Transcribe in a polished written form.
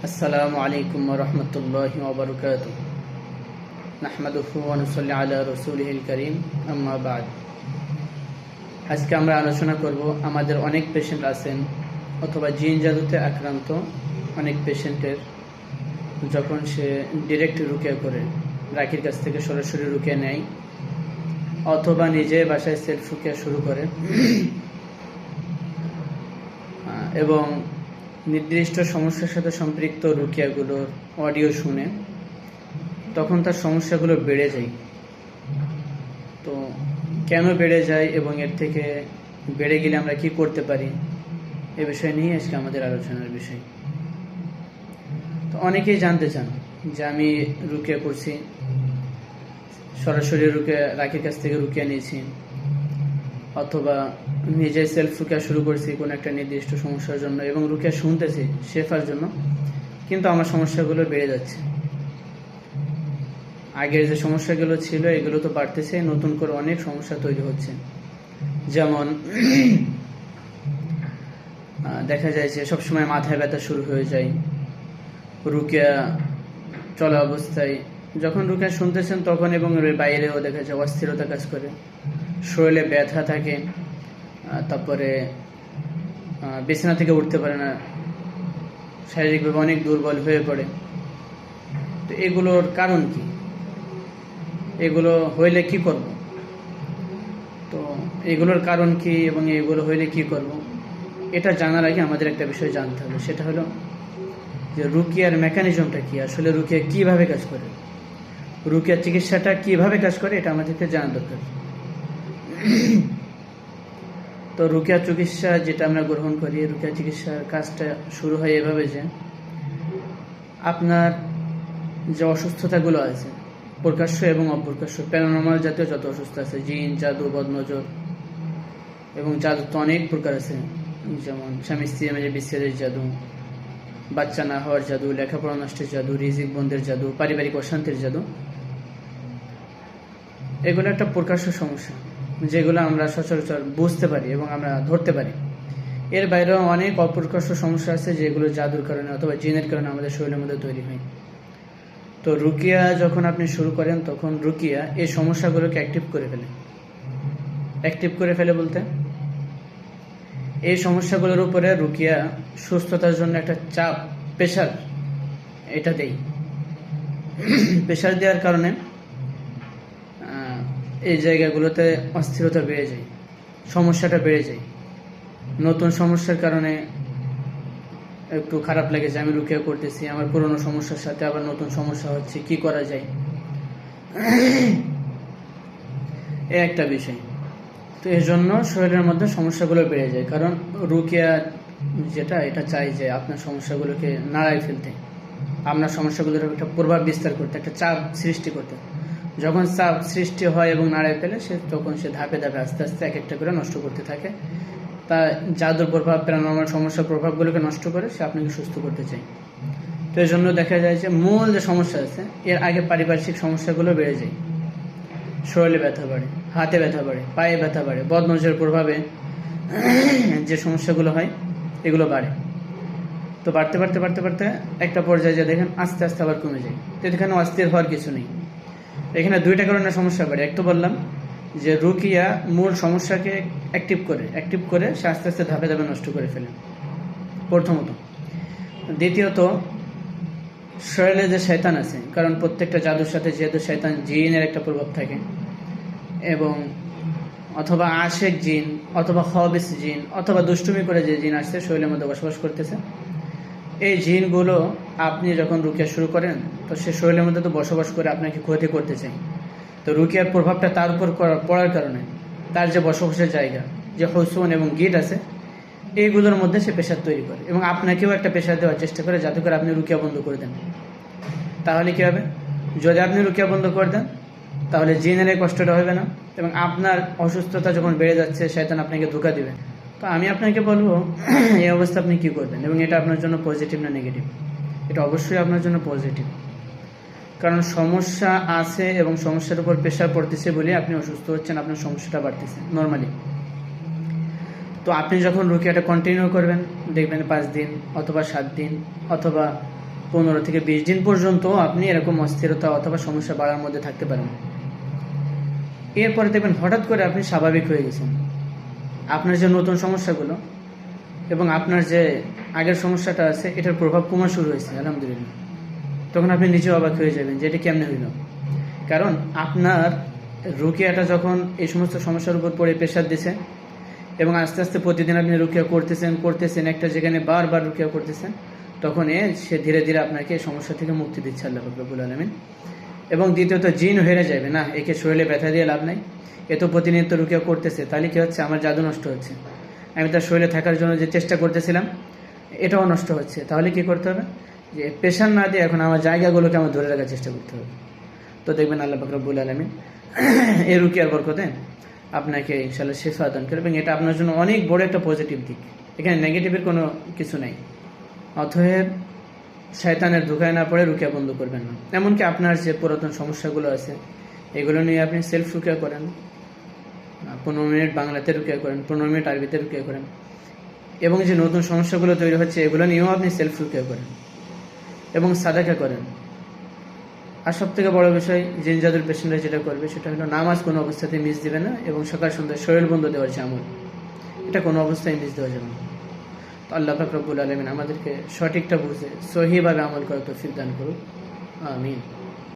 আসসালামু আলাইকুম ওয়া রাহমাতুল্লাহি ওয়া বারাকাতুহু নাহমাদুহু ওয়া নুসাল্লি আলা রাসূলিহিল কারীম আম্মা বা'দ। আজকে আমরা আলোচনা করব আমাদের অনেক পেশেন্ট আছেন অথবা জিন জাদুতে আক্রান্ত অনেক পেশেন্টের যখন সে ডিরেক্ট রুকিয়া করে রাকির কাছ থেকে সরাসরি রুকিয়া নেয় অথবা নিজে বাসায় সেলফ রুকিয়া শুরু করে এবং নির্দিষ্ট সমস্যার সাথে সম্পৃক্ত রুকিয়াগুলোর অডিও শুনে তখন তার সমস্যাগুলো বেড়ে যায়। তো কেন বেড়ে যায় এবং এর থেকে বেড়ে গেলে আমরা কি করতে পারি এ বিষয় নিয়ে আজকে আমাদের আলোচনার বিষয়। তো অনেকেই জানতে চান যে আমি রুকিয়া করছি, সরাসরি রুকিয়া রাকির কাছ থেকে রুকিয়া নিয়েছি অথবা নিজে সেলফ রুকিয়া শুরু করছি কোনো একটা নির্দিষ্ট সমস্যার জন্য এবং রুকিয়া শুনতেছি শেফার জন্য, কিন্তু আমার সমস্যাগুলো বেড়ে যাচ্ছে। আগের যে সমস্যাগুলো ছিল এগুলো তো বাড়তেছে, নতুন করে অনেক সমস্যা তৈরি হচ্ছে। যেমন দেখা যায় যে সবসময় মাথায় ব্যথা শুরু হয়ে যায় রুকিয়া চলা অবস্থায়, যখন রুকিয়া শুনতেছেন তখন, এবং বাইরেও দেখা যায় অস্থিরতা কাজ করে, শরীরে ব্যথা থাকে, তারপরে বিছানা থেকে উঠতে পারে না, শারীরিকভাবে অনেক দুর্বল হয়ে পড়ে। তো এগুলোর কারণ কি, এগুলো হইলে কি করব? তো এগুলোর কারণ কি এবং এগুলো হইলে কি করব, এটা জানার আগে আমাদের একটা বিষয় জানতে হবে। সেটা হলো যে রুকিয়ার মেকানিজমটা কি, আসলে রুকিয়া কিভাবে কাজ করে, রুকিয়ার চিকিৎসাটা কিভাবে কাজ করে, এটা আমাদেরকে জানা দরকার। তো রুকিয়া চিকিৎসা যেটা আমরা গ্রহণ করি, রুকিয়া চিকিৎসার কাজটা শুরু হয় এভাবে যে আপনার যে অসুস্থতাগুলো আছে, প্রকাশ্য এবং অপ্রকাশ্য প্যারানর্মাল জাতীয় যত অসুস্থতা আছে, জিন, জাদু, বদনজর, এবং জাদু তো অনেক প্রকার আছে, যেমন স্বামী স্ত্রীর মাঝে বিচ্ছেদের জাদু, বাচ্চা না হওয়ার জাদু, লেখাপড়া নষ্টের জাদু, রিজিক বন্ধের জাদু, পারিবারিক অশান্তির জাদু। এগুলো একটা প্রকাশ্য সমস্যা যেগুলো আমরা সচরাচর বুঝতে পারি এবং আমরা ধরতে পারি। এর বাইরেও অনেক অপ্রকাশ্য সমস্যা আছে যেগুলো জাদুর কারণে অথবা জিনের কারণে আমাদের শরীরের মধ্যে তৈরি হয়। তো রুকিয়া যখন আপনি শুরু করেন তখন রুকিয়া এই সমস্যাগুলোকে অ্যাক্টিভ করে ফেলে। অ্যাক্টিভ করে ফেলে বলতে এই সমস্যাগুলোর উপরে রুকিয়া সুস্থতার জন্য একটা চাপ, প্রেশার এটা দেয়। প্রেশার দেওয়ার কারণে এই জায়গাগুলোতে অস্থিরতা বেড়ে যায়, সমস্যাটা বেড়ে যায়। নতুন সমস্যার কারণে একটু খারাপ লাগে যে আমি রুকিয়া করতেছি, আমার পুরনো সমস্যার সাথে আবার নতুন সমস্যা হচ্ছে, কি করা যায়, এ একটা বিষয়। তো এর জন্য শরীরের মধ্যে সমস্যাগুলো বেড়ে যায়, কারণ রুকিয়া যেটা এটা চাই যে আপনার সমস্যাগুলোকে নাড়াই ফেলতে, আপনার সমস্যাগুলোর একটা প্রভাব বিস্তার করতে, একটা চাপ সৃষ্টি করতে। যখন চাপ সৃষ্টি হয় এবং নাড়াই ফেলে তখন সে ধাপে ধাপে আস্তে আস্তে এক একটা করে নষ্ট করতে থাকে। তা জাদুর প্রভাব, প্যারানর্মাল সমস্যার প্রভাবগুলোকে নষ্ট করে সে আপনাকে সুস্থ করতে চায়। তো এই জন্য দেখা যায় যে মূল যে সমস্যা আছে এর আগে পারিপার্শ্বিক সমস্যাগুলো বেড়ে যায়। শরীরে ব্যথা বাড়ে, হাতে ব্যথা বাড়ে, পায়ে ব্যথা বাড়ে, বদনজরের প্রভাবে যে সমস্যাগুলো হয় এগুলো বাড়ে। তো বাড়তে বাড়তে বাড়তে বাড়তে একটা পর্যায়ে যে দেখেন আস্তে আস্তে আবার কমে যায়। তো এখানে অস্থির হওয়ার কিছু নেই। এখানে দুইটা কারণে সমস্যা বাড়ে। এক তো বললাম যে রুকিয়া মূল সমস্যাকে অ্যাক্টিভ করে সে আস্তে আস্তে ধাপে ধাপে নষ্ট করে ফেলে, প্রথমত। দ্বিতীয়ত শরীরে যে শয়তান আছে, কারণ প্রত্যেকটা জাদুর সাথে যেহেতু শয়তান, জিনের একটা প্রভাব থাকে, এবং অথবা আশেক জিন অথবা খবিস জিন অথবা দুষ্টুমি করে যে জিন আসছে শরীরের মধ্যে বসবাস করতেছে, এই জিনগুলো আপনি যখন রুকিয়া শুরু করেন তো সে শরীরের মধ্যে তো বসবাস করে আপনাকে ক্ষতি করতে চায়। তো রুকিয়ার প্রভাবটা তার উপর পড়ার কারণে তার যে বসবাসের জায়গা, যে হুসুন এবং গিট আছে, এইগুলোর মধ্যে সে প্রেশার তৈরি করে এবং আপনাকেও একটা প্রেশার দেওয়ার চেষ্টা করে যাতে করে আপনি রুকিয়া বন্ধ করে দেন। তাহলে কী হবে, যদি আপনি রুকিয়া বন্ধ করে দেন তাহলে জিনের এই কষ্টটা হবে না এবং আপনার অসুস্থতা যখন বেড়ে যাচ্ছে শয়তান আপনাকে ধোঁকা দিবে। তো আমি আপনাকে বলবো এই অবস্থা আপনি কী করবেন, এবং এটা আপনার জন্য পজিটিভ না নেগেটিভ? এটা অবশ্যই আপনার জন্য পজিটিভ, কারণ সমস্যা আছে এবং সমস্যার উপর প্রেশার পড়তেছে বলে আপনি অসুস্থ হচ্ছেন, আপনার সমস্যাটা বাড়তেছে নর্মালি। তো আপনি যখন রুকিয়াটা কন্টিনিউ করবেন দেখবেন 5 দিন অথবা 7 দিন অথবা 15 থেকে 20 দিন পর্যন্ত আপনি এরকম অস্থিরতা অথবা সমস্যা বাড়ার মধ্যে থাকতে পারেন। এরপরে দেখবেন হঠাৎ করে আপনি স্বাভাবিক হয়ে গেছেন। আপনার যে নতুন সমস্যাগুলো এবং আপনার যে আগের সমস্যাটা আছে এটার প্রভাব কমা শুরু হয়েছে আলহামদুলিল্লাহ। তখন আপনি নিজেও অবাক হয়ে যাবেন যে এটা কেমনে হইল। কারণ আপনার রুকিয়াটা যখন এই সমস্ত সমস্যার উপর পড়ে প্রেশার দিছে এবং আস্তে আস্তে প্রতিদিন আপনি রুকিয়া করতেছেন একটা যেখানে বারবার রুকিয়া করতেছেন, তখন সে ধীরে ধীরে আপনাকে এই সমস্যা থেকে মুক্তি দিচ্ছে আল্লাহ পাক রব্বুল আলামিন। এবং দ্বিতীয়ত জিন হেরে যাবে না, একে শরীরে ব্যথা দিয়ে লাভ নাই। এ তো প্রতিনিয়ত রুকিয়া করতেছে, তাহলে কি হচ্ছে, আমার জাদু নষ্ট হচ্ছে। আমি তার শরীরে থাকার জন্য যে চেষ্টা করতেছিলাম এটাও নষ্ট হচ্ছে। তাহলে কি করতে হবে, যে প্রেশার না দিয়ে এখন আমার জায়গাগুলোকে আমার ধরে রাখার চেষ্টা করতে হবে। তো দেখবেন আল্লাহ পাক রব্বুল আলামিন এই রুকিয়ার বরকতে আপনাকে ইনশাআল্লাহ শিফা দান করবে। এবং এটা আপনার জন্য অনেক বড় একটা পজিটিভ দিক, এখানে নেগেটিভের কোনো কিছু নাই। অতএব শয়তানের ধোঁকায় না পড়ে রুকিয়া বন্ধ করবেন না। এমনকি আপনার যে পুরাতন সমস্যাগুলো আছে এগুলো নিয়ে আপনি সেলফ রুকিয়া করেন, 15 মিনিট বাংলাতে রুকিয়া করেন, 15 মিনিট আরবিতে রুকিয়া করেন। এবং যে নতুন সমস্যাগুলো তৈরি হচ্ছে এগুলো নিয়েও আপনি সেলফ রুকিয়া করেন এবং সাদাকা করেন। আর সব থেকে বড় বিষয়, জিন জাদুর পেশেন্টরা যেটা করবে সেটা হলো নামাজ কোনো অবস্থাতেই মিস দিবে না, এবং সকাল সন্ধ্যায় শরীর বন্ধ দেওয়ার যে আমল এটা কোনো অবস্থায় মিস দেওয়া যাবে না। তো আল্লাহ পাক রব্বুল আলামিন আমাদেরকে সঠিকটা বুঝে সহিভাবে আমল করার তৌফিক দান করুন, আমিন।